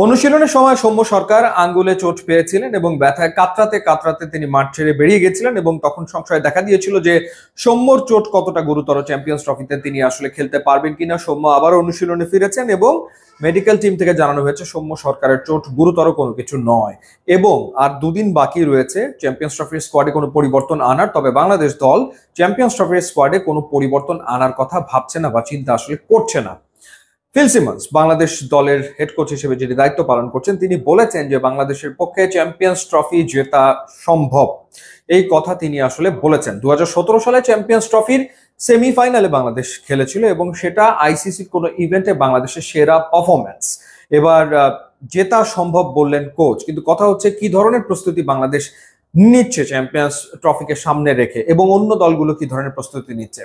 অনুশীলনের সময় সৌম্য সরকার আঙ্গুলে চোট পেয়েছিলেন এবং ব্যথায় কাতরাতে কাতরাতে তিনি মাঠ ছেড়ে বেরিয়ে গেছিলেন এবং তখন সংশয় দেখা দিয়েছিল যে সৌম্যর চোট কতটা গুরুতর, চ্যাম্পিয়ন্স ট্রফিতে তিনি আসলে খেলতে পারবেন কিনা। সৌম্য আবার অনুশীলনে ফিরেছেন এবং মেডিকেল টিম থেকে জানানো হয়েছে সৌম্য সরকারের চোট গুরুতর কোনো কিছু নয় এবং আর দুদিন বাকি রয়েছে চ্যাম্পিয়ন্স ট্রফির স্কোয়াডে কোনো পরিবর্তন আনার। তবে বাংলাদেশ দল চ্যাম্পিয়ন্স ট্রফির স্কোয়াডে কোনো পরিবর্তন আনার কথা ভাবছে না বা চিন্তা আসলে করছে না। ফিল সিমন্স বাংলাদেশ দলের হেড কোচ হিসেবে যিনি দায়িত্ব পালন করছেন, তিনি বলেছেন যে বাংলাদেশের পক্ষে চ্যাম্পিয়ন্স ট্রফি জেতা সম্ভব। এই কথা তিনি আসলে বলেছেন। 2017 সালে চ্যাম্পিয়ন্স ট্রফির সেমিফাইনালে বাংলাদেশ খেলেছিল এবং সেটা আইসিসির কোনো ইভেন্টে বাংলাদেশের সেরা পারফরম্যান্স। এবার জেতা সম্ভব বললেন কোচ, কিন্তু কথা হচ্ছে কি ধরনের প্রস্তুতি বাংলাদেশ নিচ্ছে চ্যাম্পিয়ন্স ট্রফিকে সামনে রেখে এবং অন্য দলগুলো কি ধরনের প্রস্তুতি নিচ্ছে।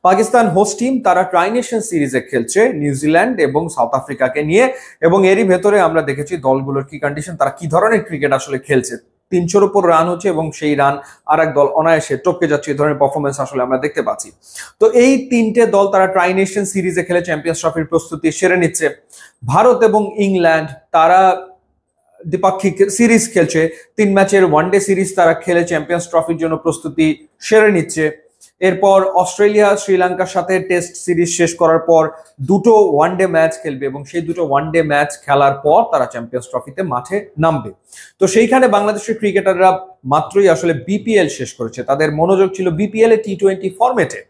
পাকিস্তান হোস্ট টিম তারা ট্রাইনেশন সিরিজে খেলছে নিউজিল্যান্ড এবং সাউথ আফ্রিকাকে নিয়ে এবং এরই ভেতরে আমরা দেখেছি দলগুলোর কি কন্ডিশন, তারা কি ধরনের ক্রিকেট আসলে খেলছে। 300-র উপর রান হচ্ছে এবং সেই রান আর এক দল অনায়াসে টপকে যাচ্ছে, এই ধরনের পারফরমেন্স আসলে আমরা দেখতে পাচ্ছি। তো এই তিনটে দল তারা ট্রাইনেশন সিরিজে খেলে চ্যাম্পিয়ন্স ট্রফির প্রস্তুতি সেরে নিচ্ছে। ভারত এবং ইংল্যান্ড তারা দ্বিপাক্ষিক সিরিজ খেলছে, 3 ম্যাচের ওয়ানডে সিরিজ তারা খেলে চ্যাম্পিয়ন্স ট্রফির জন্য প্রস্তুতি সেরে নিচ্ছে। এরপর অস্ট্রেলিয়া শ্রীলঙ্কার সাথে টেস্ট সিরিজ শেষ করার পর দুটো ওয়ানডে ম্যাচ খেলবে এবং সেই দুটো ওয়ানডে ম্যাচ খেলার পর তারা চ্যাম্পিয়ন্স ট্রফিতে মাঠে নামবে। তো সেইখানে বাংলাদেশের ক্রিকেটাররা মাত্রই আসলে বিপিএল শেষ করেছে, তাদের মনোযোগ ছিল বিপিএল এ টি20 ফরম্যাটে।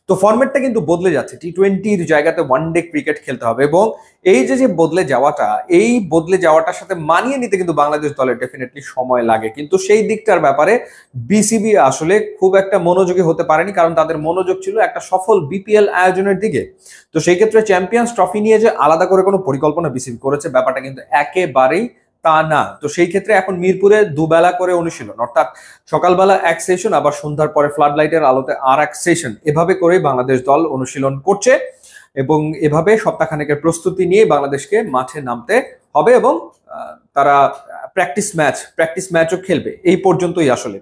তো ফরম্যাটটা কিন্তু বদলে যাচ্ছে, টি20-র জায়গাতে ওয়ানডে ক্রিকেট খেলতে হবে এবং এই যে বদলে যাওয়াটা, এই বদলে যাওয়াটার সাথে মানিয়ে নিতে কিন্তু বাংলাদেশ দলের ডেফিনেটলি সময় লাগে, কিন্তু সেই দিকটার ব্যাপারে বিসিবি আসলে খুব একটা মনোযোগী হতে পারেনি, কারণ তাদের মনোযোগ ছিল একটা সফল বিপিএল আয়োজনের দিকে। তো সেই ক্ষেত্রে চ্যাম্পিয়ন্স ট্রফি নিয়ে যে আলাদা করে কোনো পরিকল্পনা বিসিবি করেছে ব্যাপারটা কিন্তু একেবারেই তা না। তো সেই ক্ষেত্রে এখন মিরপুরে দুবেলা করে অনুশীলন, অর্থাৎ সকালবেলা এক সেশন, আবার সন্ধ্যার পরে ফ্লাড লাইটের আলোতে আর এক সেশন, এভাবে করেই বাংলাদেশ দল অনুশীলন করছে এবং এভাবে সপ্তাহখানেকের প্রস্তুতি নিয়ে বাংলাদেশকে মাঠে নামতে হবে এবং তারা প্র্যাকটিস ম্যাচও খেলবে। এই পর্যন্তই আসলে।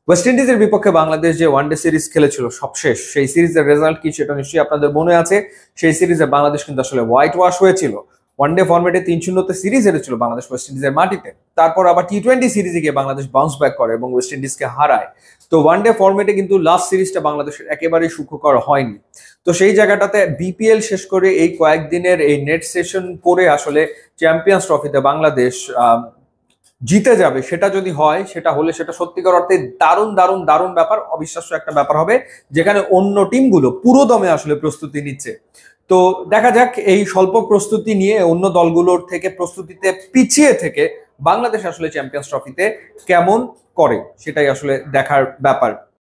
ওয়েস্ট ইন্ডিজের বিপক্ষে বাংলাদেশ যে ওয়ানডে সিরিজ খেলেছিল সবশেষ, সেই সিরিজের রেজাল্ট কি সেটা নিশ্চয়ই আপনাদের মনে আছে। সেই সিরিজে বাংলাদেশ কিন্তু আসলে হোয়াইট ওয়াশ হয়েছিল। ওয়ানডে ফরম্যাটে 3-0 সিরিজ হেরেছিল বাংলাদেশ ওয়েস্ট ইন্ডিজের মাটিতে। তারপর আবার টি20 সিরিজে গিয়ে বাংলাদেশ বাউন্স ব্যাক করে এবং ওয়েস্ট ইন্ডিজকে হারায়। তো ওয়ানডে ফরম্যাটে কিন্তু লাস্ট সিরিজটা বাংলাদেশের একেবারেই সুখকর হয়নি। তো সেই জায়গাটাতে বিপিএল শেষ করে এই কয়েকদিনের এই নেট সেশন করে আসলে চ্যাম্পিয়ন্স ট্রফিতে বাংলাদেশ জিতে যাবে, সেটা যদি হয়, সেটা হলে সেটা সত্যিকার অর্থে দারুণ দারুণ দারুণ ব্যাপার, অবিশ্বাস্য একটা ব্যাপার হবে, যেখানে অন্য টিমগুলো পুরো দমে আসলে প্রস্তুতি নিচ্ছে। তো দেখা যাক এই স্বল্প প্রস্তুতি নিয়ে অন্য দলগুলোর থেকে প্রস্তুতিতে পিছিয়ে থেকে বাংলাদেশ আসলে চ্যাম্পিয়ন্স ট্রফিতে কেমন করে, সেটাই আসলে দেখার ব্যাপার।